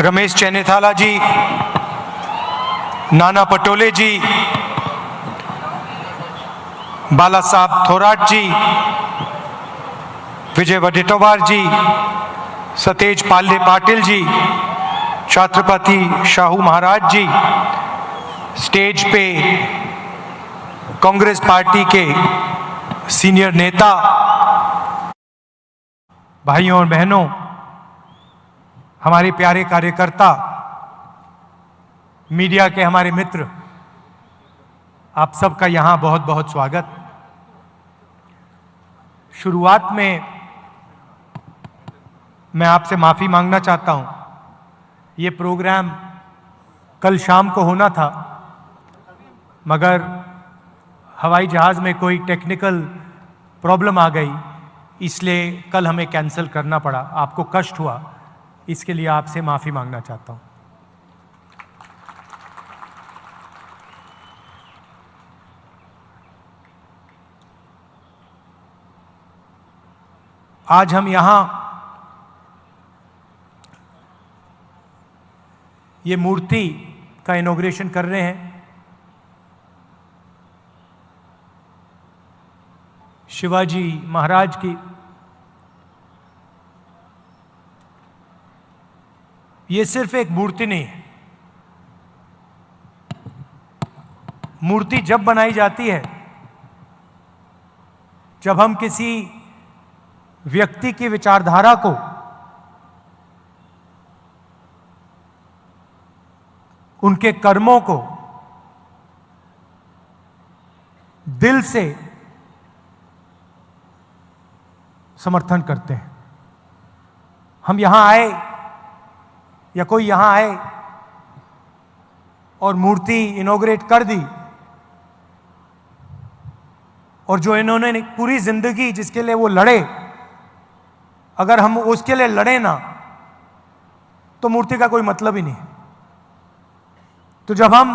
रमेश चैनीथाला जी, नाना पटोले जी, बाला साहब थोराट जी, विजय वडेट्टीवार जी, सतेज पाल्ले पाटिल जी, छत्रपति शाहू महाराज जी, स्टेज पे कांग्रेस पार्टी के सीनियर नेता, भाइयों और बहनों, हमारे प्यारे कार्यकर्ता, मीडिया के हमारे मित्र, आप सबका यहां बहुत बहुत स्वागत। शुरुआत में मैं आपसे माफ़ी मांगना चाहता हूं। ये प्रोग्राम कल शाम को होना था, मगर हवाई जहाज़ में कोई टेक्निकल प्रॉब्लम आ गई, इसलिए कल हमें कैंसिल करना पड़ा। आपको कष्ट हुआ, इसके लिए आपसे माफ़ी मांगना चाहता हूं। आज हम यहां ये मूर्ति का इनॉग्रेशन कर रहे हैं। शिवाजी महाराज की। ये सिर्फ एक मूर्ति नहीं है। मूर्ति जब बनाई जाती है, जब हम किसी व्यक्ति की विचारधारा को उनके कर्मों को दिल से समर्थन करते हैं। हम यहां आए या कोई यहां आए और मूर्ति इनॉग्रेट कर दी, और जो इन्होंने पूरी जिंदगी जिसके लिए वो लड़े, अगर हम उसके लिए लड़े ना, तो मूर्ति का कोई मतलब ही नहीं। तो जब हम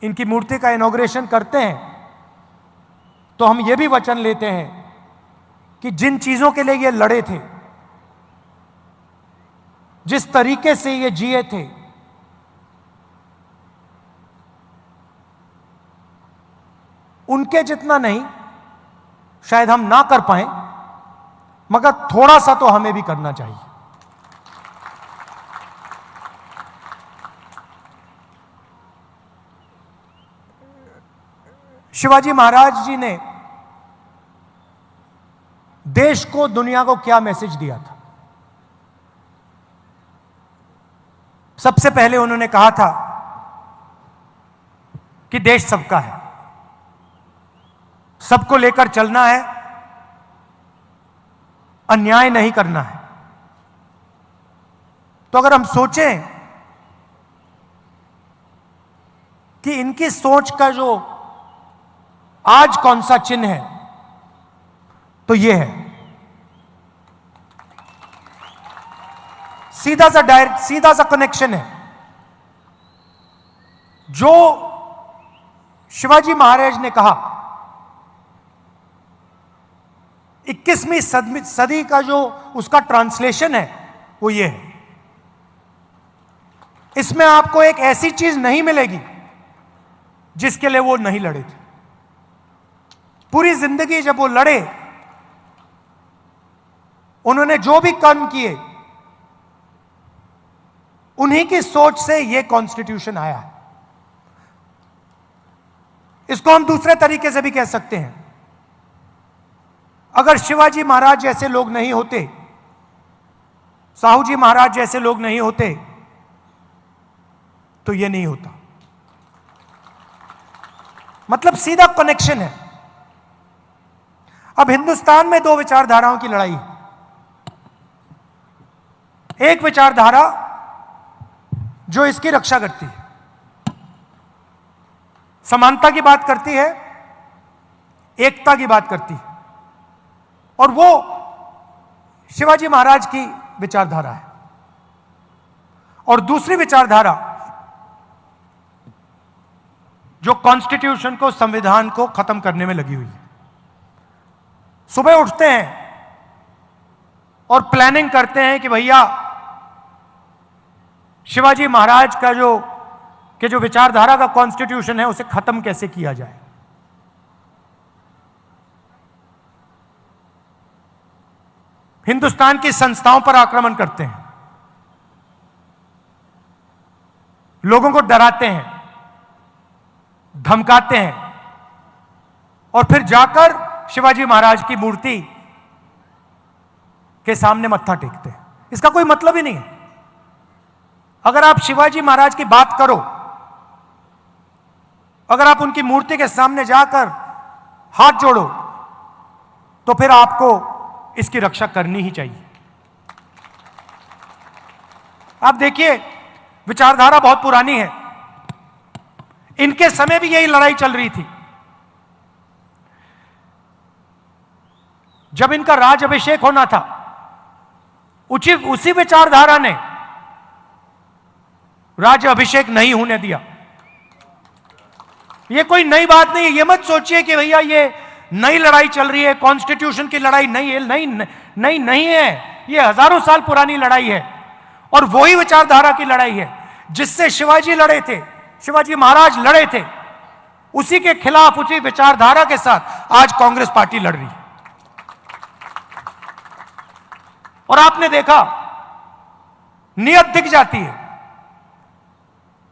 इनकी मूर्ति का इनॉग्रेशन करते हैं, तो हम ये भी वचन लेते हैं कि जिन चीजों के लिए ये लड़े थे, जिस तरीके से ये जिए थे, उनके जितना नहीं शायद हम ना कर पाए, मगर थोड़ा सा तो हमें भी करना चाहिए। शिवाजी महाराज जी ने देश को, दुनिया को क्या मैसेज दिया था? सबसे पहले उन्होंने कहा था कि देश सबका है, सबको लेकर चलना है, अन्याय नहीं करना है। तो अगर हम सोचें कि इनकी सोच का जो आज कौन सा चिन्ह है, तो यह है सीधा सा कनेक्शन है। जो शिवाजी महाराज ने कहा, 21वीं सदी का जो उसका ट्रांसलेशन है, वो ये है। इसमें आपको एक ऐसी चीज नहीं मिलेगी जिसके लिए वो नहीं लड़े थे। पूरी जिंदगी जब वो लड़े, उन्होंने जो भी कर्म किए, उन्हीं की सोच से ये कॉन्स्टिट्यूशन आया है। इसको हम दूसरे तरीके से भी कह सकते हैं, अगर शिवाजी महाराज जैसे लोग नहीं होते, साहू जी महाराज जैसे लोग नहीं होते, तो ये नहीं होता। मतलब सीधा कनेक्शन है। अब हिंदुस्तान में दो विचारधाराओं की लड़ाई है। एक विचारधारा जो इसकी रक्षा करती है, समानता की बात करती है, एकता की बात करती है, और वो शिवाजी महाराज की विचारधारा है। और दूसरी विचारधारा जो कॉन्स्टिट्यूशन को, संविधान को खत्म करने में लगी हुई है। सुबह उठते हैं और प्लानिंग करते हैं कि भैया शिवाजी महाराज का जो विचारधारा का कॉन्स्टिट्यूशन है उसे खत्म कैसे किया जाए। हिंदुस्तान की संस्थाओं पर आक्रमण करते हैं, लोगों को डराते हैं, धमकाते हैं और फिर जाकर शिवाजी महाराज की मूर्ति के सामने मत्था टेकते हैं। इसका कोई मतलब ही नहीं है। अगर आप शिवाजी महाराज की बात करो, अगर आप उनकी मूर्ति के सामने जाकर हाथ जोड़ो, तो फिर आपको इसकी रक्षा करनी ही चाहिए। आप देखिए, विचारधारा बहुत पुरानी है। इनके समय भी यही लड़ाई चल रही थी। जब इनका राज अभिषेक होना था, उसी विचारधारा ने राज्य अभिषेक नहीं होने दिया। यह कोई नई बात नहीं है। यह मत सोचिए कि भैया ये नई लड़ाई चल रही है, कॉन्स्टिट्यूशन की लड़ाई नहीं है। नहीं है। यह हजारों साल पुरानी लड़ाई है और वही विचारधारा की लड़ाई है जिससे शिवाजी लड़े थे, शिवाजी महाराज लड़े थे। उसी के खिलाफ, उसी विचारधारा के साथ आज कांग्रेस पार्टी लड़ रही है। और आपने देखा, नियत दिख जाती है,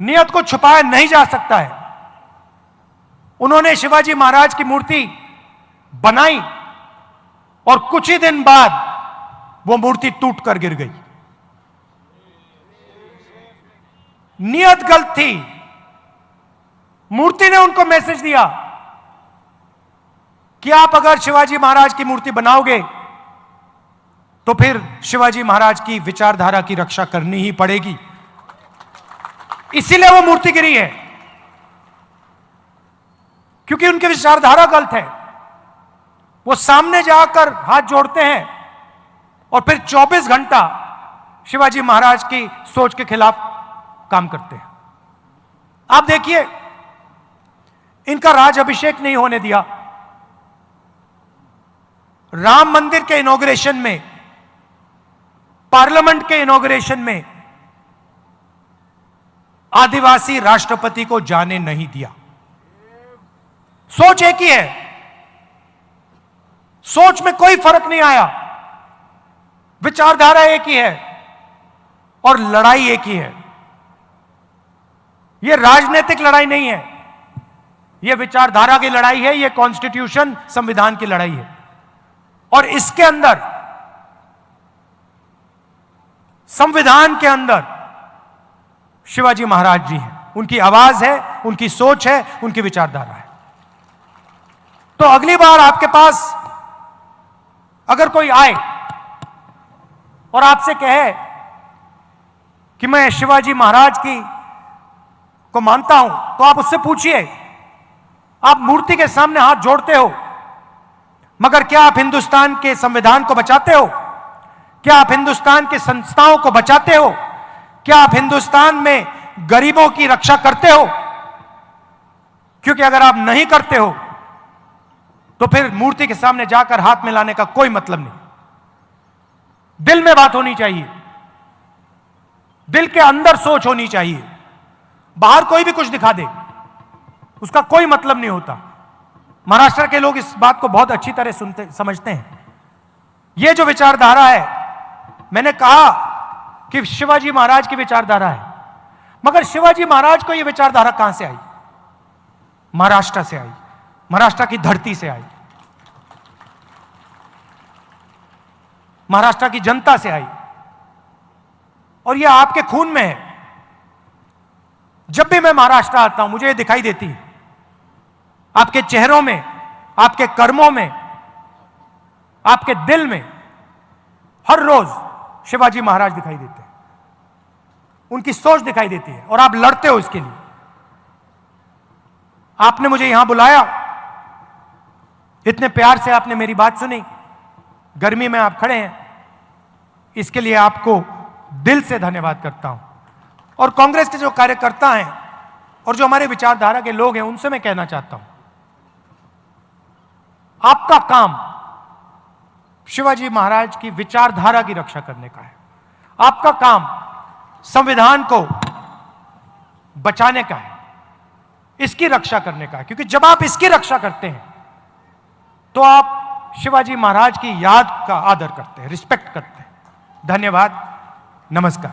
नियत को छुपाया नहीं जा सकता है। उन्होंने शिवाजी महाराज की मूर्ति बनाई और कुछ ही दिन बाद वो मूर्ति टूट कर गिर गई। नियत गलत थी। मूर्ति ने उनको मैसेज दिया कि आप अगर शिवाजी महाराज की मूर्ति बनाओगे तो फिर शिवाजी महाराज की विचारधारा की रक्षा करनी ही पड़ेगी। इसीलिए वो मूर्ति गिरी है, क्योंकि उनकी विचारधारा गलत है। वो सामने जाकर हाथ जोड़ते हैं और फिर 24 घंटा शिवाजी महाराज की सोच के खिलाफ काम करते हैं। आप देखिए, इनका राज अभिषेक नहीं होने दिया। राम मंदिर के इनॉग्रेशन में, पार्लियामेंट के इनॉग्रेशन में आदिवासी राष्ट्रपति को जाने नहीं दिया। सोच एक ही है, सोच में कोई फर्क नहीं आया, विचारधारा एक ही है और लड़ाई एक ही है। यह राजनीतिक लड़ाई नहीं है, यह विचारधारा की लड़ाई है, यह कॉन्स्टिट्यूशन, संविधान की लड़ाई है। और इसके अंदर, संविधान के अंदर शिवाजी महाराज जी हैं। उनकी आवाज है, उनकी सोच है, उनकी विचारधारा है। तो अगली बार आपके पास अगर कोई आए और आपसे कहे कि मैं शिवाजी महाराज को मानता हूं, तो आप उससे पूछिए, आप मूर्ति के सामने हाथ जोड़ते हो, मगर क्या आप हिंदुस्तान के संविधान को बचाते हो? क्या आप हिंदुस्तान की संस्थाओं को बचाते हो? क्या आप हिंदुस्तान में गरीबों की रक्षा करते हो? क्योंकि अगर आप नहीं करते हो तो फिर मूर्ति के सामने जाकर हाथ मिलाने का कोई मतलब नहीं। दिल में बात होनी चाहिए, दिल के अंदर सोच होनी चाहिए। बाहर कोई भी कुछ दिखा दे, उसका कोई मतलब नहीं होता। महाराष्ट्र के लोग इस बात को बहुत अच्छी तरह समझते हैं। यह जो विचारधारा है, मैंने कहा कि शिवाजी महाराज की विचारधारा है, मगर शिवाजी महाराज को यह विचारधारा कहां से आई? महाराष्ट्र से आई, महाराष्ट्र की धरती से आई, महाराष्ट्र की जनता से आई, और यह आपके खून में है। जब भी मैं महाराष्ट्र आता हूं, मुझे यह दिखाई देती है, आपके चेहरों में, आपके कर्मों में, आपके दिल में हर रोज शिवाजी महाराज दिखाई देते हैं, उनकी सोच दिखाई देती है, और आप लड़ते हो इसके लिए। आपने मुझे यहां बुलाया, इतने प्यार से आपने मेरी बात सुनी, गर्मी में आप खड़े हैं, इसके लिए आपको दिल से धन्यवाद करता हूं। और कांग्रेस के जो कार्यकर्ता हैं और जो हमारे विचारधारा के लोग हैं, उनसे मैं कहना चाहता हूं, आपका काम शिवाजी महाराज की विचारधारा की रक्षा करने का है। आपका काम संविधान को बचाने का है, इसकी रक्षा करने का है। क्योंकि जब आप इसकी रक्षा करते हैं तो आप शिवाजी महाराज की याद का आदर करते हैं, रिस्पेक्ट करते हैं। धन्यवाद, नमस्कार।